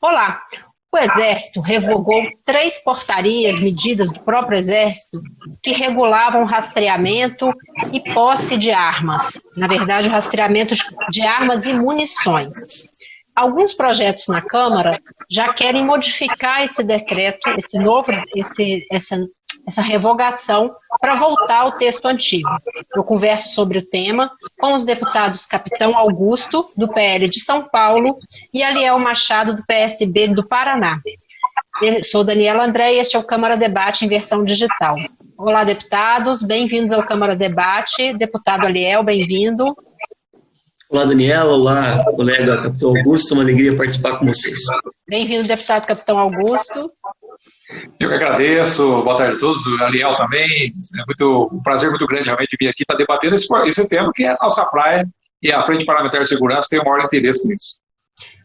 Olá, o Exército revogou 3 portarias, medidas do próprio Exército, que regulavam rastreamento e posse de armas. Na verdade, o rastreamento de armas e munições. Alguns projetos na Câmara já querem modificar esse decreto, essa revogação, para voltar ao texto antigo. Eu converso sobre o tema com os deputados Capitão Augusto, do PL de São Paulo, e Aliel Machado, do PSB do Paraná. Eu sou Daniela André e este é o Câmara Debate em versão digital. Olá, deputados, bem-vindos ao Câmara Debate. Deputado Aliel, bem-vindo. Olá, Daniela. Olá, colega Capitão Augusto. Uma alegria participar com vocês. Bem-vindo, deputado Capitão Augusto. Eu que agradeço. Boa tarde a todos. Aliel também. É um prazer muito grande realmente vir aqui estar debatendo esse tema, que é a nossa praia, e a Frente Parlamentar de Segurança tem o maior interesse nisso.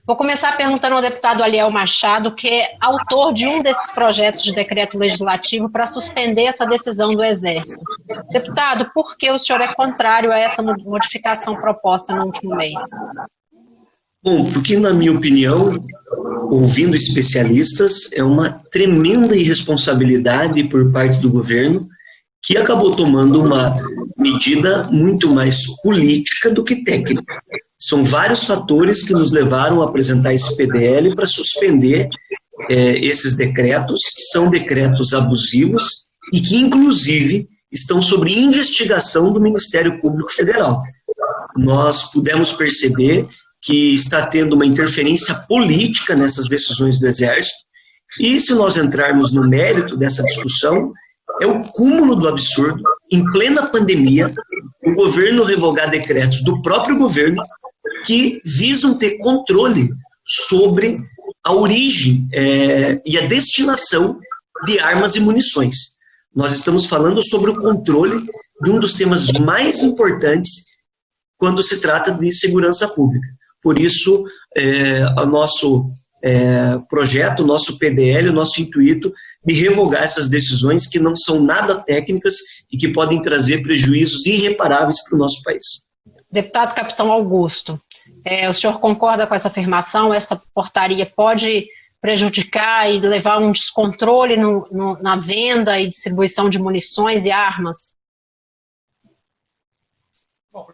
Vou começar perguntando ao deputado Aliel Machado, que é autor de um desses projetos de decreto legislativo para suspender essa decisão do Exército. Deputado, por que o senhor é contrário a essa modificação proposta no último mês? Bom, porque, na minha opinião, ouvindo especialistas, é uma tremenda irresponsabilidade por parte do governo, que acabou tomando uma medida muito mais política do que técnica. São vários fatores que nos levaram a apresentar esse PDL para suspender esses decretos, que são decretos abusivos e que, inclusive, estão sob investigação do Ministério Público Federal. Nós pudemos perceber que está tendo uma interferência política nessas decisões do Exército, e se nós entrarmos no mérito dessa discussão, é o cúmulo do absurdo, em plena pandemia, o governo revogar decretos do próprio governo que visam ter controle sobre a origem e a destinação de armas e munições. Nós estamos falando sobre o controle de um dos temas mais importantes quando se trata de segurança pública. Por isso, o nosso projeto, o nosso PDL, o nosso intuito de revogar essas decisões que não são nada técnicas e que podem trazer prejuízos irreparáveis para o nosso país. Deputado Capitão Augusto, o senhor concorda com essa afirmação? Essa portaria pode prejudicar e levar a um descontrole na venda e distribuição de munições e armas? Bom,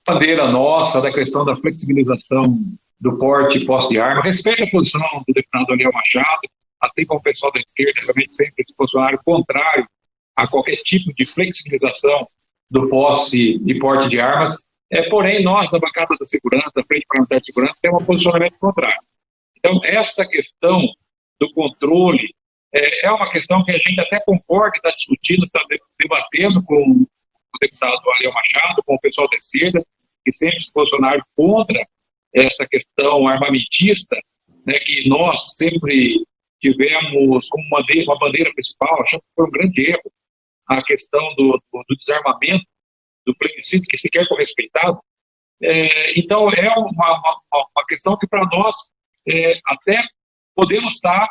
a bandeira nossa da questão da flexibilização do porte e posse de arma, respeito a posição do deputado Aliel Machado, assim como o pessoal da esquerda, realmente sempre esse posicionário contrário a qualquer tipo de flexibilização do posse e porte de armas. Porém, nós, da bancada da segurança, da Frente Parlamentar de Segurança, temos um posicionamento contrário. Então, essa questão do controle é uma questão que a gente até concorda, está discutindo, está debatendo com o deputado Aliel Machado, com o pessoal da esquerda, que sempre se posicionaram contra essa questão armamentista, né, que nós sempre tivemos como uma bandeira principal. Achamos que foi um grande erro a questão do desarmamento, do plebiscito, que sequer foi respeitado. Então, é uma questão que, para nós, até podemos estar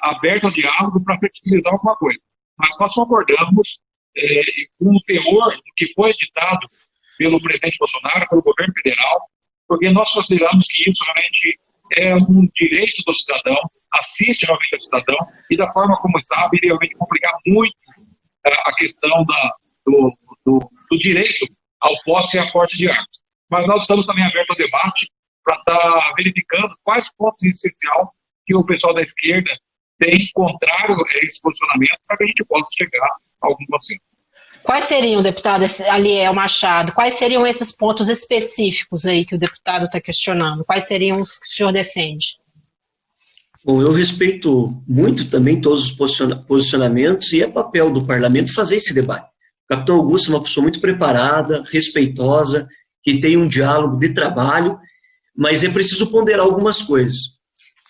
abertos ao diálogo para flexibilizar alguma coisa. Mas nós concordamos com o teor do que foi editado pelo presidente Bolsonaro, pelo governo federal, porque nós consideramos que isso realmente é um direito do cidadão, assiste realmente ao cidadão, e da forma como está, iria realmente complicar muito a questão do direito ao posse e à porte de armas. Mas nós estamos também abertos ao debate para estar verificando quais pontos essenciais que o pessoal da esquerda tem contrário a esse posicionamento, para que a gente possa chegar a algum consenso. Quais seriam, deputado Aliel Machado, quais seriam esses pontos específicos aí que o deputado está questionando? Quais seriam os que o senhor defende? Bom, eu respeito muito também todos os posicionamentos, e é papel do parlamento fazer esse debate. O capitão Augusto é uma pessoa muito preparada, respeitosa, que tem um diálogo de trabalho, mas é preciso ponderar algumas coisas.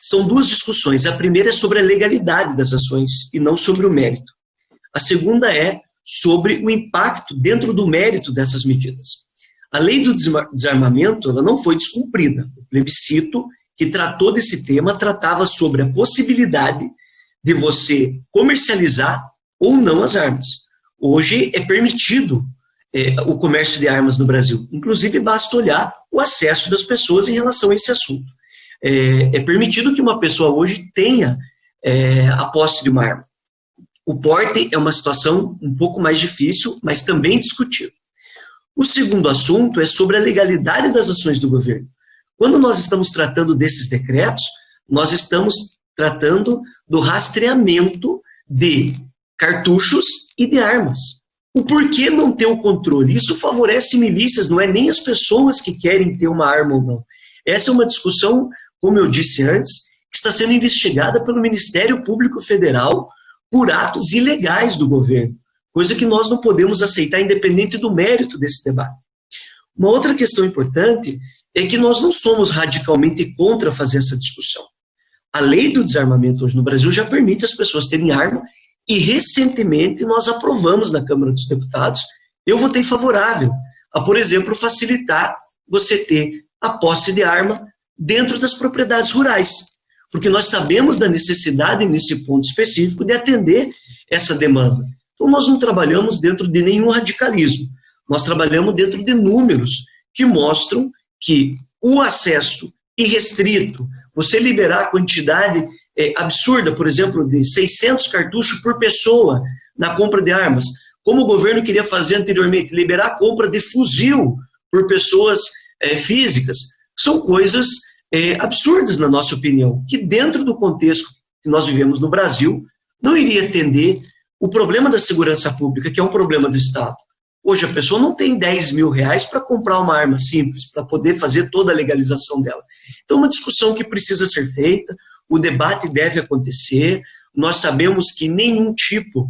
São duas discussões. A primeira é sobre a legalidade das ações e não sobre o mérito. A segunda é sobre o impacto dentro do mérito dessas medidas. A lei do desarmamento, ela não foi descumprida. O plebiscito que tratou desse tema tratava sobre a possibilidade de você comercializar ou não as armas. Hoje é permitido o comércio de armas no Brasil. Inclusive, basta olhar o acesso das pessoas em relação a esse assunto. é permitido que uma pessoa hoje tenha a posse de uma arma. O porte é uma situação um pouco mais difícil, mas também discutível. O segundo assunto é sobre a legalidade das ações do governo. Quando nós estamos tratando desses decretos, nós estamos tratando do rastreamento de cartuchos e de armas. O porquê não ter o controle? Isso favorece milícias, não é nem as pessoas que querem ter uma arma ou não. Essa é uma discussão, como eu disse antes, que está sendo investigada pelo Ministério Público Federal por atos ilegais do governo, coisa que nós não podemos aceitar independente do mérito desse debate. Uma outra questão importante é que nós não somos radicalmente contra fazer essa discussão. A lei do desarmamento hoje no Brasil já permite as pessoas terem arma e recentemente nós aprovamos na Câmara dos Deputados, eu votei favorável a, por exemplo, facilitar você ter a posse de arma dentro das propriedades rurais, porque nós sabemos da necessidade nesse ponto específico de atender essa demanda. Então nós não trabalhamos dentro de nenhum radicalismo, nós trabalhamos dentro de números que mostram que o acesso irrestrito, você liberar a quantidade absurda, por exemplo, de 600 cartuchos por pessoa na compra de armas, como o governo queria fazer anteriormente, liberar a compra de fuzil por pessoas físicas, são coisas absurdas, na nossa opinião, que dentro do contexto que nós vivemos no Brasil, não iria atender o problema da segurança pública, que é um problema do Estado. Hoje a pessoa não tem 10 mil reais para comprar uma arma simples, para poder fazer toda a legalização dela. Então, uma discussão que precisa ser feita, o debate deve acontecer, nós sabemos que nenhum tipo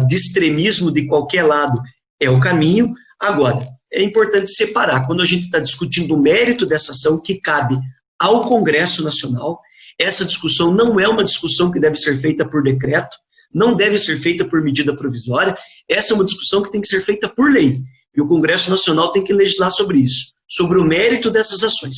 de extremismo de qualquer lado é o caminho. Agora, é importante separar, quando a gente está discutindo o mérito dessa ação que cabe ao Congresso Nacional, essa discussão não é uma discussão que deve ser feita por decreto, não deve ser feita por medida provisória, essa é uma discussão que tem que ser feita por lei, e o Congresso Nacional tem que legislar sobre isso, sobre o mérito dessas ações.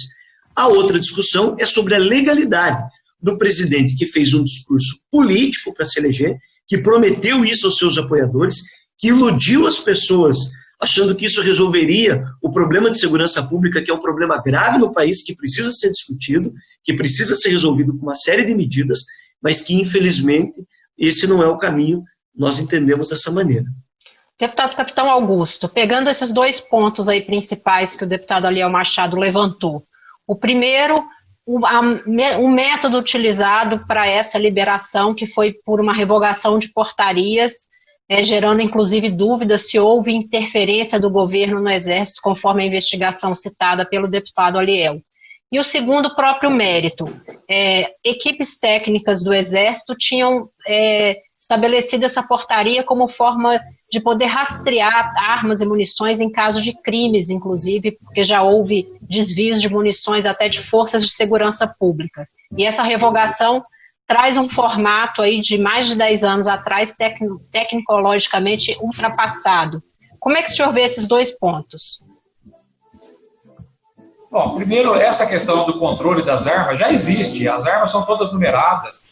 A outra discussão é sobre a legalidade do presidente que fez um discurso político para se eleger, que prometeu isso aos seus apoiadores, que iludiu as pessoas achando que isso resolveria o problema de segurança pública, que é um problema grave no país, que precisa ser discutido, que precisa ser resolvido com uma série de medidas, mas que, infelizmente, esse não é o caminho, nós entendemos dessa maneira. Deputado Capitão Augusto, pegando esses dois pontos aí principais que o deputado Aliel Machado levantou. O primeiro, o método utilizado para essa liberação, que foi por uma revogação de portarias, gerando inclusive dúvidas se houve interferência do governo no Exército, conforme a investigação citada pelo deputado Aliel. E o segundo, o próprio mérito. Equipes técnicas do Exército tinham estabelecido essa portaria como forma de poder rastrear armas e munições em caso de crimes, inclusive, porque já houve desvios de munições até de forças de segurança pública. E essa revogação traz um formato aí de mais de 10 anos atrás, tecnologicamente ultrapassado. Como é que o senhor vê esses dois pontos? Bom, primeiro, essa questão do controle das armas já existe, as armas são todas numeradas,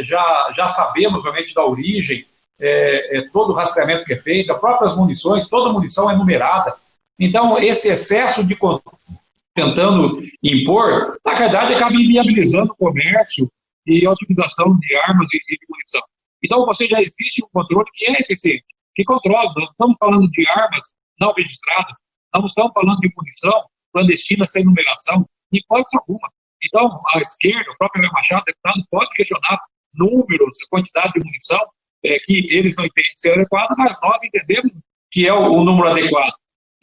já sabemos realmente da origem, todo o rastreamento que é feito, as próprias munições, toda munição é numerada. Então, esse excesso de controle tentando impor, na verdade, acaba inviabilizando o comércio e a utilização de armas e de munição. Então, você já existe um controle que é eficiente, que controla. Nós estamos falando de armas não registradas, não estamos falando de munição clandestina sem numeração, em hipótese alguma. Então, a esquerda, o próprio Machado, deputado, pode questionar números, quantidade de munição, que eles não entendem ser adequado, mas nós entendemos que é o número adequado.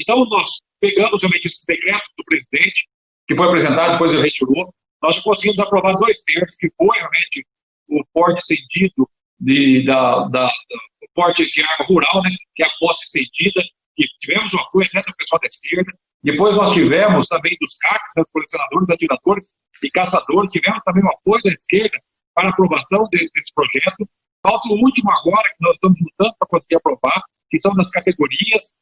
Então, nós pegamos realmente esses decretos do presidente, que foi apresentado, depois ele retirou, nós conseguimos aprovar 2/3, que foi realmente o porte cedido o porte de arma rural, né, que é a posse cedida, que tivemos o apoio até do pessoal da esquerda. Depois nós tivemos também dos CACs, dos colecionadores, atiradores e caçadores, tivemos também o apoio da esquerda para a aprovação desse projeto. Falta o último agora, que nós estamos lutando para conseguir aprovar, que são das categorias,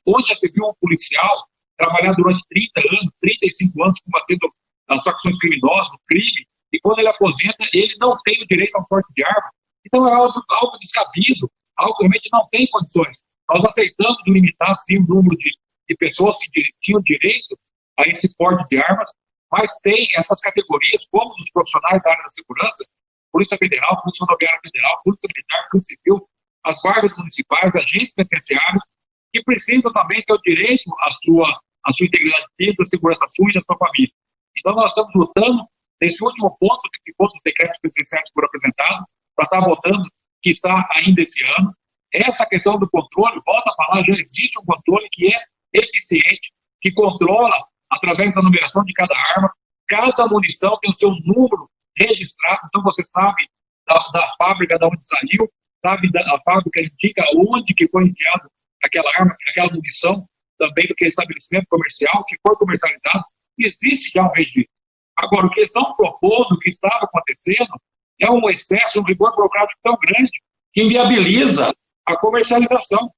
onde já se viu um policial trabalhar durante 30 anos, 35 anos, combatendo as facções criminosas, o crime, e quando ele aposenta, ele não tem o direito ao porte de arma. Então é algo descabido, algo que realmente não tem condições. Nós aceitamos limitar, sim, o número de pessoas que tinham direito a esse porte de armas, mas tem essas categorias, como os profissionais da área da segurança, Polícia Federal, Polícia Rodoviária Federal, Polícia Militar, Polícia Civil, as guardas municipais, agentes penitenciários, que precisam também ter o direito à sua integridade física, à segurança sua e da sua família. Então, nós estamos lutando nesse último ponto, que foram os decretos presidenciais que foram apresentados, para estar votando, que está ainda esse ano. Essa questão do controle, volta a falar, já existe um controle que é eficiente, que controla, através da numeração de cada arma, cada munição tem o seu número registrado, então você sabe da fábrica, de onde saiu, sabe a fábrica indica onde que foi enviado aquela arma, aquela munição, também do que é estabelecimento comercial, que foi comercializado, existe já um registro. Agora, o que eles estão propondo, o que estava acontecendo, é um excesso, um rigor burocrático tão grande, que inviabiliza a comercialização.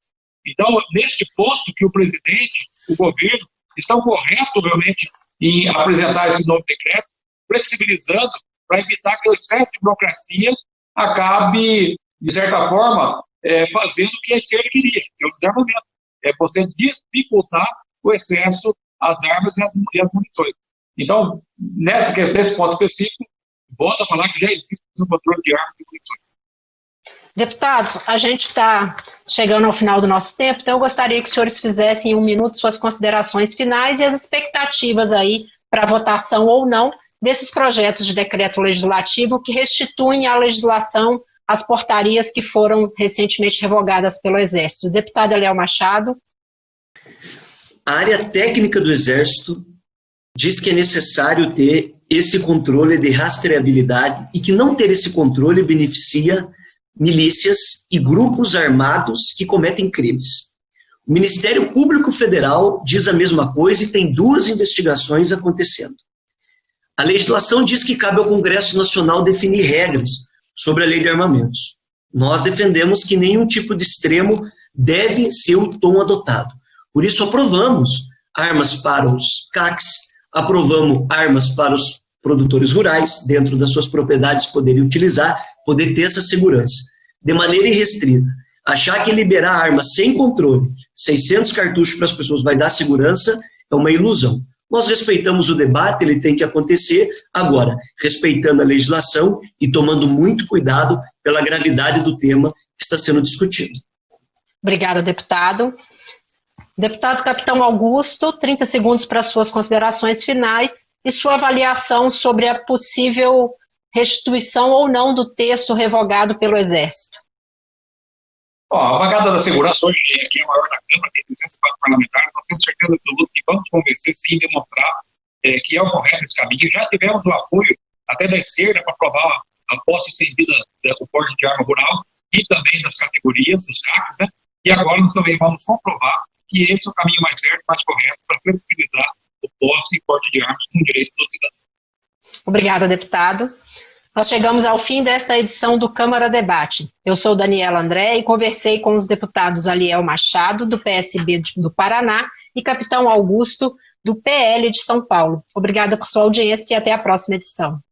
Então, neste ponto que o presidente, o governo, estão corretos, realmente, em apresentar esse novo decreto, flexibilizando para evitar que o excesso de burocracia acabe, de certa forma, fazendo o que a esquerda queria, que é o desarmamento. É você dificultar o acesso às armas e às munições. Então, nesse ponto específico, volto a falar que já existe um controle de armas e munições. Deputados, a gente está chegando ao final do nosso tempo, então eu gostaria que os senhores fizessem em 1 minuto suas considerações finais e as expectativas aí para votação ou não desses projetos de decreto legislativo que restituem à legislação as portarias que foram recentemente revogadas pelo Exército. Deputado Eliel Machado. A área técnica do Exército diz que é necessário ter esse controle de rastreabilidade e que não ter esse controle beneficia milícias e grupos armados que cometem crimes. O Ministério Público Federal diz a mesma coisa e tem 2 investigações acontecendo. A legislação diz que cabe ao Congresso Nacional definir regras sobre a lei de armamentos. Nós defendemos que nenhum tipo de extremo deve ser o tom adotado. Por isso aprovamos armas para os CACs, aprovamos armas para os produtores rurais, dentro das suas propriedades, poderem utilizar, poder ter essa segurança. De maneira irrestrita, achar que liberar armas sem controle, 600 cartuchos para as pessoas vai dar segurança, é uma ilusão. Nós respeitamos o debate, ele tem que acontecer, agora, respeitando a legislação e tomando muito cuidado pela gravidade do tema que está sendo discutido. Obrigada, deputado. Deputado Capitão Augusto, 30 segundos para suas considerações finais e sua avaliação sobre a possível restituição ou não do texto revogado pelo Exército. A bancada da segurança hoje, que é a maior da Câmara, tem 304 parlamentares, nós temos certeza absoluta que vamos convencer, sim, demonstrar que é o correto esse caminho. Já tivemos o apoio até da esquerda para aprovar a posse estendida do porte de arma rural e também das categorias, dos CACs, né? E agora nós também vamos comprovar que esse é o caminho mais certo, mais correto para flexibilizar o posse e porte de armas com o direito do cidadão. Obrigada, deputado. Nós chegamos ao fim desta edição do Câmara Debate. Eu sou Daniela André e conversei com os deputados Eliel Machado, do PSB do Paraná, e Capitão Augusto, do PL de São Paulo. Obrigada por sua audiência e até a próxima edição.